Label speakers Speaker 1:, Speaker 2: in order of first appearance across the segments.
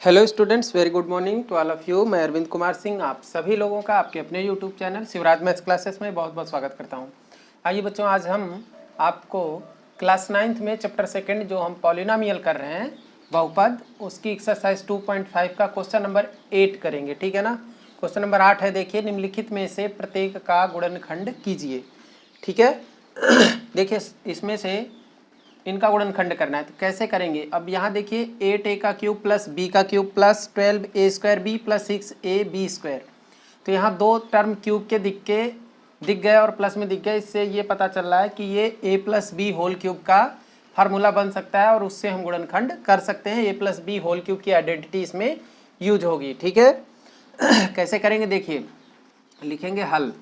Speaker 1: Hello students, very good morning to all of you. मैं अरविंद कुमार सिंह आप सभी लोगों का आपके अपने YouTube channel Shivraj maths classes में बहुत बहुत स्वागत करता हूं। आइए बच्चों, आज हम आपको क्लास 9th में चैप्टर सेकंड जो हम पॉलिनोमियल कर रहे हैं बहुपद, उसकी एक्सरसाइज 2.5 का क्वेश्चन नंबर 8 करेंगे। ठीक है ना। क्वेश्चन नंबर 8 है, देखिए, निम्नलिखित में से प्रत्येक का गुणनखंड कीजिए। ठीक है। देखिए, इसमें से इनका गुणनखंड करना है तो कैसे करेंगे। अब यहाँ देखिए 8a का क्यूब प्लस b का cube plus 12a square b plus 6ab square, तो यहाँ दो टर्म क्यूब के दिख गए और प्लस में दिख गए। इससे ये पता चल रहा है कि ये a plus B whole cube का फार्मूला बन सकता है और उससे हम गुणनखंड कर सकते हैं। a plus B whole cube की आइडेंटिटी इसमें यूज होगी। ठीक है। कैसे करेंगे देखिए, लिखेंगे हल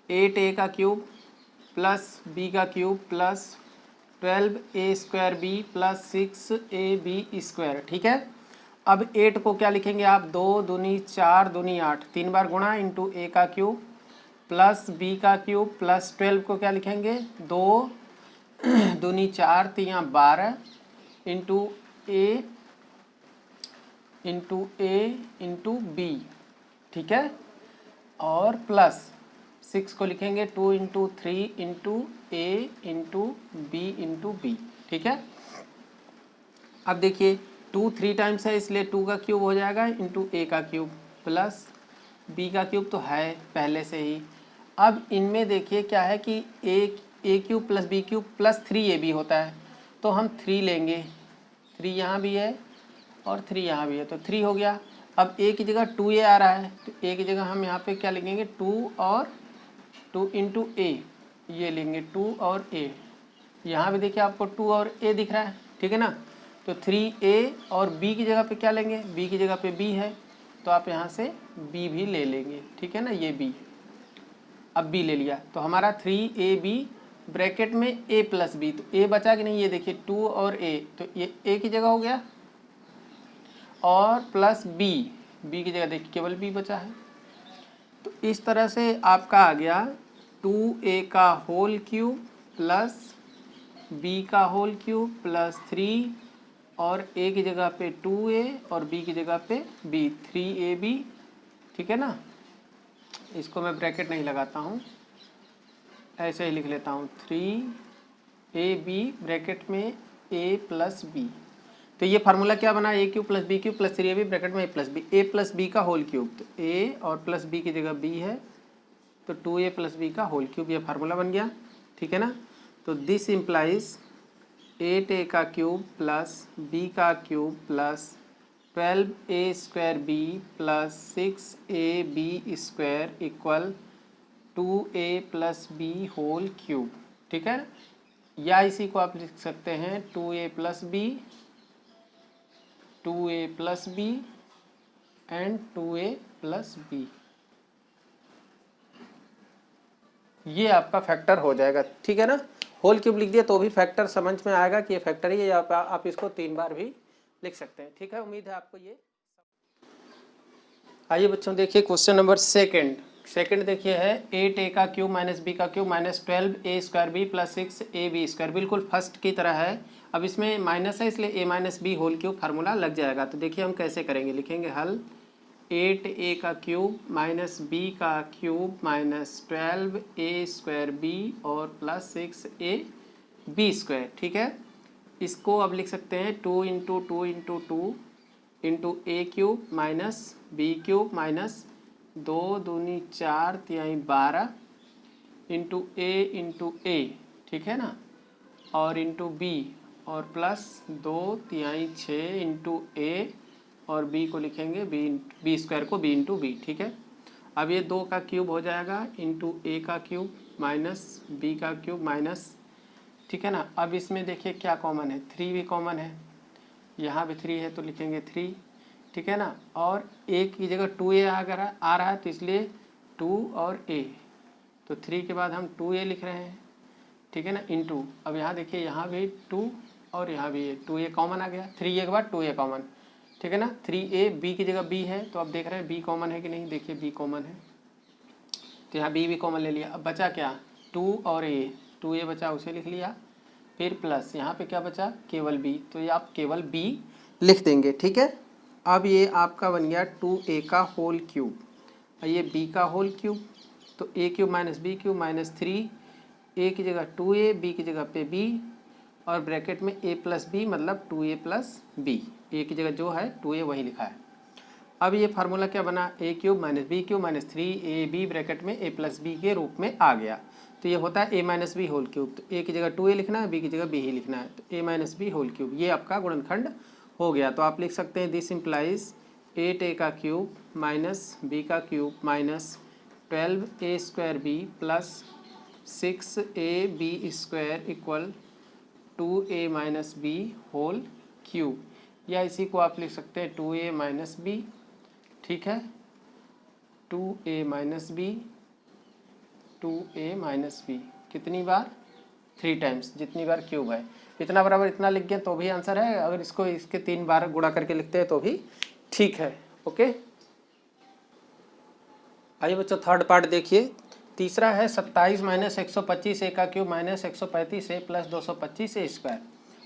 Speaker 1: 8a का क्यूब प्लस b का cube plus 12a square B plus 6ab square. ठीक है। अब 8 को क्या लिखेंगे आप, 2 दूनी 4 दूनी 8, 3 बार गुणा इंटू a का क्यूब प्लस b का क्यूब प्लस 12 को क्या लिखेंगे, 2 दूनी 4 3 12 इंटू a इंटू b। ठीक है। और प्लस 6 को लिखेंगे 2 इंटू 3 इंटू ए इंटू बी इंटू बी। ठीक है। अब देखिए 2 3 टाइम्स है इसलिए 2 का क्यूब हो जाएगा इंटू ए का क्यूब प्लस बी का क्यूब तो है पहले से ही। अब इनमें देखिए क्या है कि A cube plus B cube plus 3ab होता है, तो हम 3 लेंगे। 3 यहाँ भी है और 3 यहाँ भी है तो 3 हो गया। अब a की जगह 2a आ रहा है तो a की जगह हम यहाँ पे क्या लिखेंगे, 2 और 2 इंटू ए, ये लेंगे 2 और a। यहाँ भी देखिए आपको 2 और a दिख रहा है। ठीक है ना। तो 3a और b की जगह पे क्या लेंगे, b की जगह पे b है तो आप यहाँ से b भी ले लेंगे। ठीक है ना, ये b। अब b ले लिया तो हमारा 3ab ब्रैकेट में a प्लस b, तो a बचा कि नहीं, ये देखिए 2 और a, तो ये a की जगह हो गया और प्लस b की जगह देखिए केवल b बचा है। तो इस तरह से आपका आ गया 2a का होल क्यूब प्लस b का होल क्यूब प्लस 3 और a की जगह पे 2a और b की जगह पे b 3ab। ठीक है ना। इसको मैं ब्रैकेट नहीं लगाता हूँ, ऐसे ही लिख लेता हूँ 3ab ब्रैकेट में a प्लस b। तो ये फार्मूला क्या बना, A cube plus B cube plus 3ab bracket में a प्लस बी का होल क्यूब, तो a और प्लस b की जगह b है तो 2a प्लस बी का होल क्यूब, ये फार्मूला बन गया। ठीक है ना। तो दिस इम्प्लाइज 8a का क्यूब प्लस b का cube plus 12a square b plus 6ab square equal 2a plus b whole cube. ठीक है। या इसी को आप लिख सकते हैं 2a plus b and 2a plus b। ये आपका फैक्टर हो जाएगा। ठीक है ना। होल क्यूब लिख दिया तो भी फैक्टर समझ में आएगा कि ये फैक्टर ही है, या आप इसको 3 बार भी लिख सकते हैं। ठीक है, उम्मीद है आपको ये। आइए बच्चों देखिए क्वेश्चन नंबर सेकंड देखिए है 8a का क्यूब माइनस b का cube minus 12a square b plus 6ab square, बिल्कुल फर्स्ट की तरह है। अब इसमें माइनस है इसलिए a minus B whole cube formula लग जाएगा। तो देखिए हम कैसे करेंगे, लिखेंगे हल 8a का क्यूब माइनस b का cube minus 12a square b और प्लस 6ab स्क्वायर। ठीक है। इसको अब लिख सकते हैं 2 into 2 into 2 into A cube minus B cube minus 2 दूनी 4 तिहाई 12 इंटू ए। ठीक है ना। और इंटू बी और प्लस 2 तिहाई 6 इंटू ए और b को लिखेंगे बी स्क्वायर को b इंटू बी। ठीक है। अब ये 2 का क्यूब हो जाएगा इंटू ए का क्यूब माइनस बी का क्यूब माइनस। ठीक है ना। अब इसमें देखिए क्या कॉमन है, 3 भी कॉमन है, यहाँ भी 3 है तो लिखेंगे 3। ठीक है ना। और a की जगह 2a आ रहा है तो इसलिए 2 और a, तो 3 के बाद हम 2a लिख रहे हैं। ठीक है ना, इंटू अब यहाँ देखिए यहाँ भी 2 और यहाँ भी 2a कॉमन आ गया, 3a के बाद 2a कॉमन। ठीक है ना। 3a b की जगह b है तो अब देख रहे हैं b कॉमन है कि नहीं, देखिए b कॉमन है तो यहाँ b भी कॉमन ले लिया। अब बचा क्या, 2 और a, 2a बचा उसे लिख लिया, फिर प्लस यहाँ पे क्या बचा, केवल b, तो ये आप केवल b लिख देंगे, ठीक है। अब ये आपका बन गया 2a का होल क्यूब और ये b का होल क्यूब, तो a cube minus b cube minus 3, a की जगह 2a, b की जगह पे b और ब्रैकेट में a प्लस b मतलब 2a प्लस b, a की जगह जो है 2a वही लिखा है। अब ये फार्मूला क्या बना, a cube minus b cube minus 3ab bracket में a प्लस b के रूप में आ गया। तो ये होता है a minus B whole cube, तो a की जगह 2a लिखना है, b की जगह b ही लिखना है, तो a minus B whole cube ये आपका गुणनखंड हो गया। तो आप लिख सकते हैं दिस इम्प्लाइज 8a का क्यूब माइनस b का cube minus 12a square b plus 6ab square equal 2a minus b whole cube, या इसी को आप लिख सकते हैं 2a माइनस b, ठीक है, 2a minus b, 2a minus b कितनी बार, 3 टाइम्स, जितनी बार क्यूब है। इतना बराबर इतना लिख गए तो भी आंसर है, अगर इसको इसके 3 बार गुणा करके लिखते हैं तो भी ठीक है। ओके, आइए बच्चों थर्ड पार्ट देखिए। तीसरा है 27 माइनस 125 a का cube minus 135 a plus 225 a square.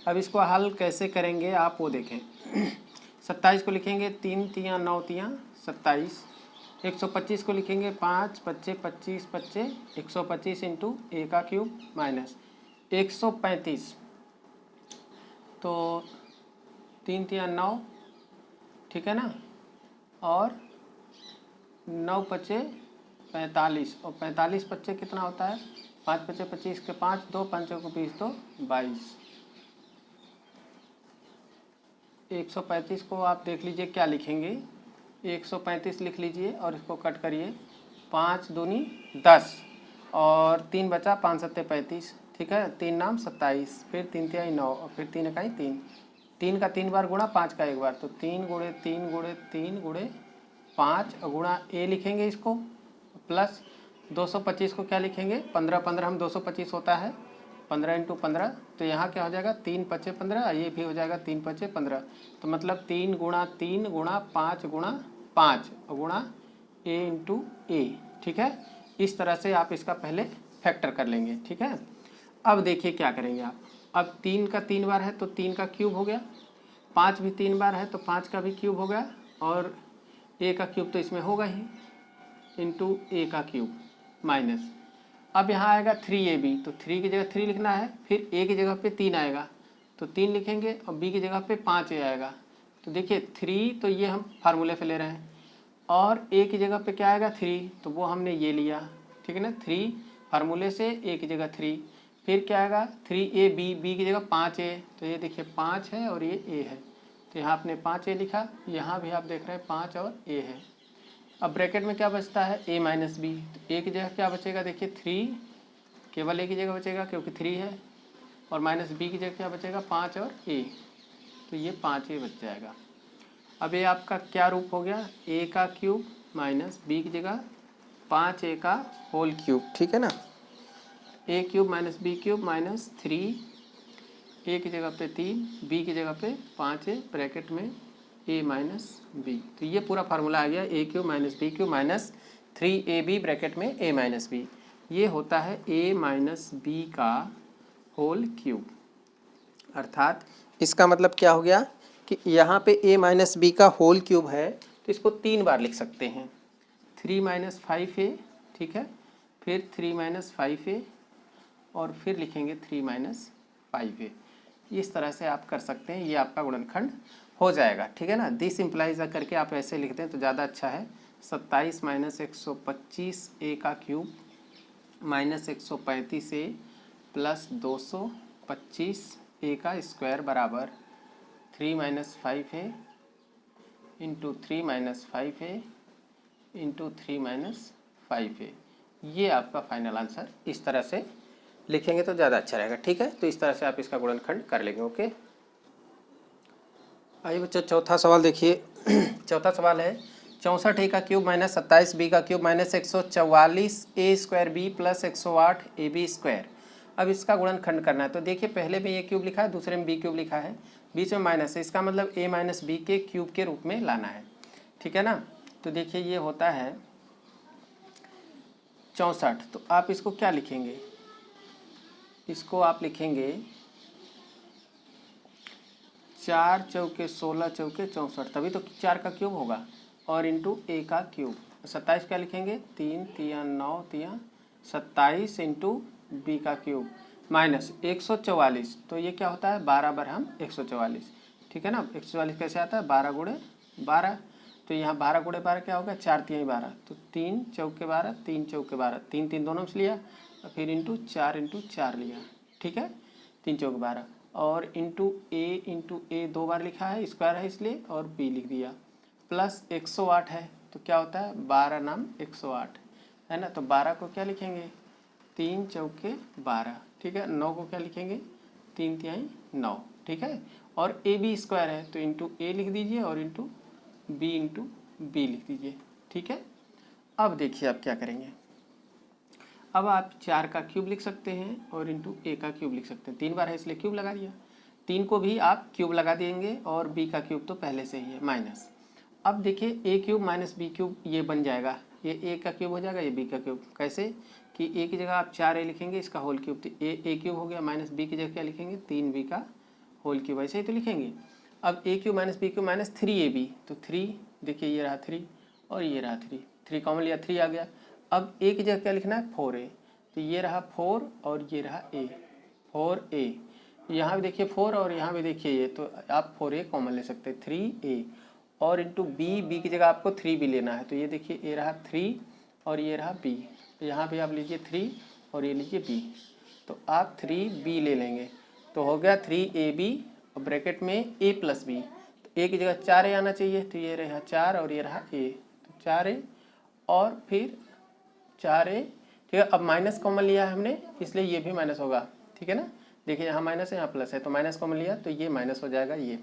Speaker 1: अब इसको हल कैसे करेंगे आप वो देखें। 27 को लिखेंगे 3 तियाँ 9 तियाँ 27, 125 को लिखेंगे 5 पच्चे 25 पच्चे 125 इंटू ए का क्यूब माइनस 135, तो 3 तियाँ 9, ठीक है ना, और 9 पच्चे 45 और 45 पच्चे कितना होता है, 5 पच्चे 25 के 5, 2 5 को 20 तो 22। 135 को आप देख लीजिए क्या लिखेंगे, 135 लिख लीजिए और इसको कट करिए, 5 दूनी 10 और 3 बचा 5 सत्ते 35, ठीक है, 3 नाम 27, फिर 3 तिहाई 9 और फिर 3 इकाई 3, 3 का 3 बार गुणा 5 का 1 बार, तो 3 गुणे 3 गुणे 3 गुणे 5 गुणा ए लिखेंगे इसको, प्लस 225 को क्या लिखेंगे, 15 15 हम 225 होता है 15 इंटू 15, तो यहाँ क्या हो जाएगा 3 पच्चे 15, ये भी हो जाएगा 3 पच्चे 15, तो मतलब 3 गुणा 3 गुणा 5 गुणा 5 गुणा ए इंटू ए, ठीक है। इस तरह से आप इसका पहले फैक्टर कर लेंगे, ठीक है। अब देखिए क्या करेंगे आप, अब 3 का 3 बार है तो 3 का क्यूब हो गया, 5 भी 3 बार है तो 5 का भी क्यूब हो गया, और ए का क्यूब तो इसमें होगा ही, इंटू ए का क्यूब माइनस, अब यहाँ आएगा 3ab, तो 3 की जगह 3 लिखना है, फिर a की जगह पे 3 आएगा तो 3 लिखेंगे और b की जगह पे 5a आएगा, तो देखिए 3 तो ये हम फार्मूले पे ले रहे हैं, और a की जगह पे क्या आएगा 3, तो वो हमने ये लिया, ठीक है ना, 3 फार्मूले से a की जगह 3, फिर क्या आएगा 3ab, b की जगह 5a, तो ये देखिए 5 है और ये a है, तो यहाँ आपने 5a लिखा, यहाँ भी आप देख रहे हैं 5 और a है। अब ब्रैकेट में क्या बचता है a माइनस बी, तो a की जगह क्या बचेगा, देखिए 3, केवल a की जगह बचेगा क्योंकि 3 है, और माइनस b की जगह क्या बचेगा 5 और a, तो ये 5a बच जाएगा। अब ये आपका क्या रूप हो गया, a का क्यूब माइनस b की जगह 5a का होल क्यूब, ठीक है ना, a cube minus b cube minus 3, a की जगह पे 3, b की जगह पे 5a ब्रैकेट में a माइनस बी, तो ये पूरा फार्मूला आ गया a cube minus B cube minus 3ab bracket में a माइनस बी, ये होता है a माइनस बी का होल क्यूब। अर्थात इसका मतलब क्या हो गया कि यहाँ पे a माइनस बी का होल क्यूब है, तो इसको 3 बार लिख सकते हैं, 3 माइनस 5a, ठीक है, फिर 3 माइनस 5a और फिर लिखेंगे 3 माइनस 5a, इस तरह से आप कर सकते हैं, ये आपका गुणनखंड हो जाएगा, ठीक है ना। दिस इम्प्लाइज करके आप ऐसे लिखते हैं तो ज़्यादा अच्छा है, 27 माइनस 125 a का cube minus 135 a plus 225 a का स्क्वायर बराबर 3 minus 5a into 3 minus 5a into 3 minus 5a, ये आपका फाइनल आंसर इस तरह से लिखेंगे तो ज़्यादा अच्छा रहेगा, ठीक है। तो इस तरह से आप इसका गुणनखंड कर लेंगे। ओके, आइए बच्चों चौथा सवाल देखिए। चौथा सवाल है 64 a का क्यूब माइनस 27 b का cube minus 144 a square b plus 108 A B square. अब इसका गुणनखंड करना है, तो देखिए पहले में a क्यूब लिखा है, दूसरे में b क्यूब लिखा है, बीच में माइनस है, इसका मतलब a माइनस बी के क्यूब के रूप में लाना है, ठीक है ना। तो देखिए ये होता है 64, तो आप इसको क्या लिखेंगे, इसको आप लिखेंगे 4 चौके 16 चौके 64, तभी तो 4 का क्यूब होगा, और इंटू ए का क्यूब। 27 क्या लिखेंगे, 3 तिया 9 तिया 27 इंटू बी का क्यूब माइनस 144, तो ये क्या होता है 12 बरहम 144, ठीक है ना। 144 कैसे आता है, 12 गुणे 12, तो यहाँ 12 गुणे 12 क्या होगा, 4 तिया 12, तो 3 चौके 12 3 चौके 12, 3 3 दोनों से लिया, और फिर इंटू 4 लिया, ठीक है, 3 चौके 12, और इंटू ए 2 बार लिखा है, स्क्वायर है इसलिए, और बी लिख दिया, प्लस 108 है, तो क्या होता है 12 नाम 108 है ना। तो 12 को क्या लिखेंगे, 3 चौके 12, ठीक है। 9 को क्या लिखेंगे, 3 तिहाई 9, ठीक है। और ए बी स्क्वायर है, तो इंटू ए लिख दीजिए और इंटू बी लिख दीजिए, ठीक है। अब देखिए आप क्या करेंगे, अब आप 4 का क्यूब लिख सकते हैं और इंटू ए का क्यूब लिख सकते हैं, 3 बार है इसलिए क्यूब लगा दिया, 3 को भी आप क्यूब लगा देंगे, और बी का क्यूब तो पहले से ही है माइनस। अब देखिए ए क्यूब माइनस बी क्यूब ये बन जाएगा, ये ए का क्यूब हो जाएगा, ये बी का क्यूब, कैसे कि ए की जगह आप 4 ए लिखेंगे, इसका होल क्यूब, तो ए क्यूब हो गया, माइनस बी की जगह क्या लिखेंगे, 3 बी का होल क्यूब, ऐसे ही तो लिखेंगे। अब A cube minus B cube minus 3 A B, तो 3 देखिए ये रहा 3 और ये रहा 3 कॉमन लिया 3 आ गया। अब ए की जगह क्या लिखना है 4a, तो ये रहा 4 और ये रहा a, 4a, यहाँ भी देखिए 4 और यहाँ भी देखिए ये, तो आप 4a कॉमन ले सकते हैं 3a, और इंटू बी की जगह आपको 3b लेना है, तो ये देखिए ए रहा 3 और ये रहा b, तो यहाँ भी आप लीजिए 3 और ये लीजिए b, तो आप 3b ले लेंगे, तो हो गया 3ab और ब्रैकेट में a प्लस बी, तो a की जगह 4a आना चाहिए, तो ये रहा 4 और ये रहा a, तो 4a और फिर 4a, ठीक है। अब माइनस कॉमन लिया है हमने, इसलिए ये भी माइनस होगा, ठीक है ना। देखिए यहाँ माइनस है यहाँ प्लस है, तो माइनस कॉमन लिया तो ये माइनस हो जाएगा ये,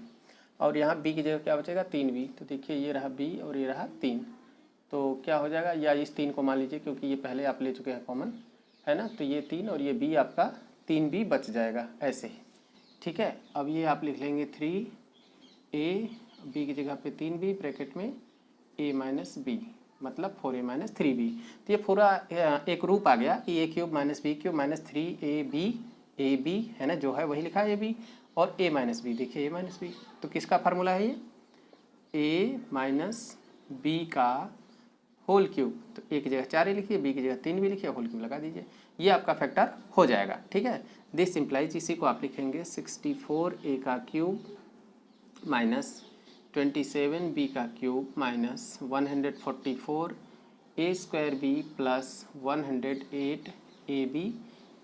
Speaker 1: और यहाँ b की जगह क्या बचेगा 3b, तो देखिए ये रहा b और ये रहा 3, तो क्या हो जाएगा, या इस 3 को मान लीजिए क्योंकि ये पहले आप ले चुके हैं कॉमन, है ना, तो ये 3 और ये b आपका 3b बच जाएगा ऐसे, ठीक है। अब ये आप लिख लेंगे 3a, b की जगह पे 3b ब्रैकेट में a माइनस बी, मतलब 4a माइनस 3b, तो ये पूरा एक रूप आ गया कि a cube minus B cube minus 3ab है ना, जो है वही लिखा है ab, और a माइनस बी, देखिए a माइनस बी, तो किसका फार्मूला है ये a माइनस बी का होल क्यूब, तो a की जगह 4a लिखिए, b की जगह 3b लिखिए, होल क्यूब लगा दीजिए, ये आपका फैक्टर हो जाएगा, ठीक है। दिस इम्प्लाइज, इसी को आप लिखेंगे 64a का क्यूब माइनस 27b का cube minus 144 a square b plus 108 ab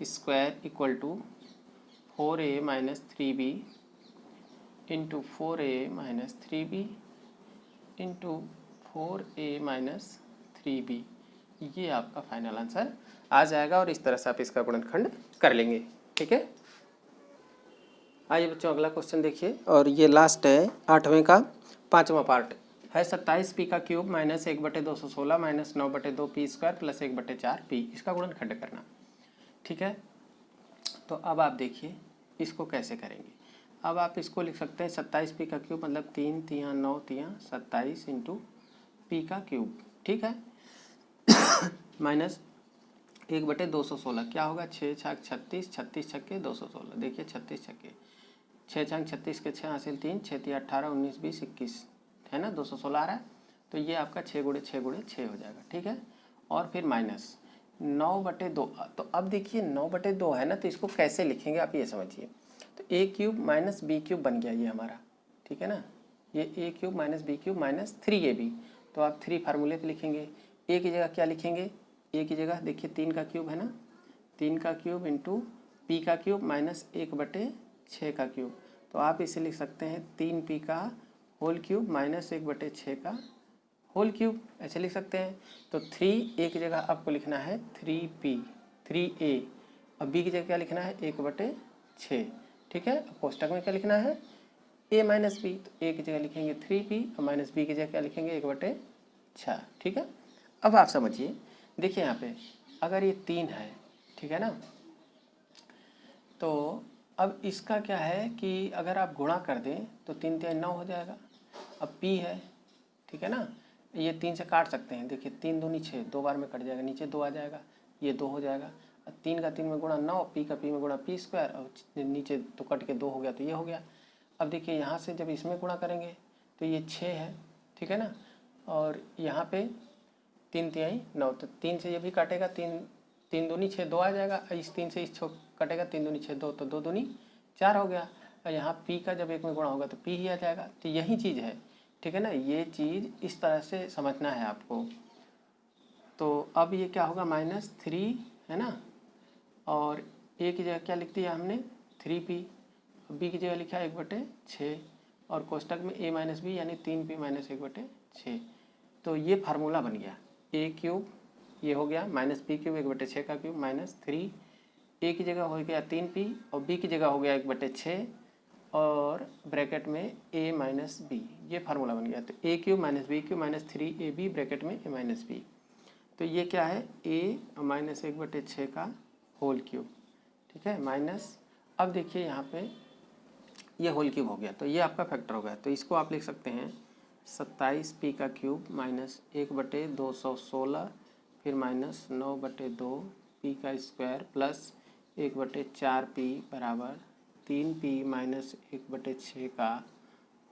Speaker 1: square equal to 4a minus 3b into 4a minus 3b into 4a minus 3b, ये आपका फाइनल आंसर आ जाएगा, और इस तरह से आप इसका गुणनखंड कर लेंगे, ठीक है। आइए बच्चों अगला क्वेश्चन देखिए, और ये लास्ट है 8वें का 5वां पार्ट है। 27p का cube minus 1/216 minus 9/2p square plus 1/4p, इसका गुणनखंड करना, ठीक है। तो अब आप देखिए इसको कैसे करेंगे। अब आप इसको लिख सकते हैं 27p का क्यूब मतलब 3 तिया 9 तिया 27 इंटू p का क्यूब, ठीक है, माइनस 1/216 क्या होगा, 6 छक 36 36 छक्के 216, देखिए 36 छक्के 6 छंग 36 के 6 हासिल 3 6 तिया 18 19 20 21 है ना, 216 आ रहा है, तो ये आपका 6 गुणे 6 गुणे 6 हो जाएगा, ठीक है। और फिर माइनस 9/2, तो अब देखिए 9/2 है ना, तो इसको कैसे लिखेंगे आप ये समझिए, तो a cube minus B cube बन गया ये हमारा, ठीक है ना, ये a cube minus B cube minus 3ab, तो आप 3 फार्मूले पे लिखेंगे, a की जगह क्या लिखेंगे, a की जगह देखिए 3 का क्यूब है ना, 3 का क्यूब इंटू p का क्यूब माइनस 1/6 का क्यूब, तो आप इसे लिख सकते हैं 3p का होल क्यूब माइनस 1/6 का होल क्यूब, ऐसे लिख सकते हैं। तो 3a की जगह आपको लिखना है 3p 3a, अब b की जगह क्या लिखना है 1/6, ठीक है। अब कोष्टक में क्या लिखना है a माइनस बी, तो a की जगह लिखेंगे 3p और माइनस b की जगह क्या लिखेंगे 1/6, ठीक है। अब आप समझिए, देखिए यहाँ पे अगर ये 3 है, ठीक है ना, तो अब इसका क्या है कि अगर आप गुणा कर दें तो 3 तिया 9 हो जाएगा। अब p है, ठीक है ना, ये 3 से काट सकते हैं, देखिए 3 दूनी 6, 2 बार में कट जाएगा, नीचे 2 आ जाएगा, ये 2 हो जाएगा, 3 का 3 में गुणा 9, p का p में गुणा p स्क्वायर, और नीचे तो कट के 2 हो गया, तो ये हो गया। अब देखिए यहाँ से जब इसमें गुणा करेंगे तो ये 6 है, ठीक है ना, और यहाँ पे 3 तिहाई 9, तो 3 से ये भी काटेगा, 3 दूनी 6, 2 आ जाएगा, इस 3 से इस 6 कटेगा, 3 दूनी 6 2, तो 2 दूनी 4 हो गया। और यहाँ पी का जब एक में गुणा होगा तो पी ही आ जाएगा। तो यही चीज़ है, ठीक है ना, ये चीज़ इस तरह से समझना है आपको। तो अब ये क्या होगा, -3 है ना, और ए की जगह क्या लिख दिया हमने 3p, बी की जगह लिखा 1/6, और कोष्टक में a - b यानी 3p - 1/6। तो ये फार्मूला बन गया, a³ ये हो गया -p³ 1/6 का क्यूब -3, a की जगह हो गया 3p और b की जगह हो गया 1/6 और ब्रैकेट में a - b, ये फार्मूला बन गया। तो a³ - b³ -3ab ब्रैकेट में a - b, तो ये क्या है a - 1/6 का होल क्यूब, ठीक है, माइनस। अब देखिए यहाँ पे ये होल क्यूब हो गया, तो ये आपका फैक्टर हो गया। तो इसको आप लिख सकते हैं 27p का क्यूब -1/216 फिर -9/2p का स्क्वायर प्लस 1/4p बराबर 3p - 1/6 का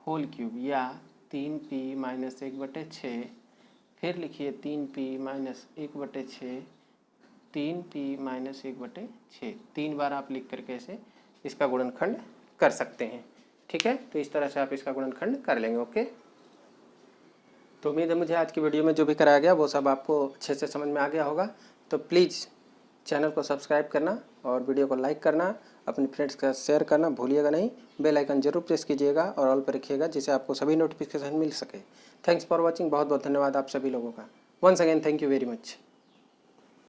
Speaker 1: होल क्यूब, या 3p - 1/6, फिर लिखिए 3p - 1/6, 3p - 1/6, 3 बार आप लिख करके ऐसे इसका गुणनखंड कर सकते हैं, ठीक है। तो इस तरह से आप इसका गुणनखंड कर लेंगे, ओके। तो उम्मीद है मुझे आज की वीडियो में जो भी कराया गया वो सब आपको अच्छे से समझ में आ गया होगा। तो प्लीज़ चैनल को सब्सक्राइब करना और वीडियो को लाइक करना, अपने फ्रेंड्स के साथ शेयर करना भूलिएगा नहीं, बेल आइकन जरूर प्रेस कीजिएगा और ऑल पर रखिएगा जिससे आपको सभी नोटिफिकेशन मिल सके। थैंक्स फॉर वॉचिंग, बहुत बहुत धन्यवाद आप सभी लोगों का। Once again thank you very much.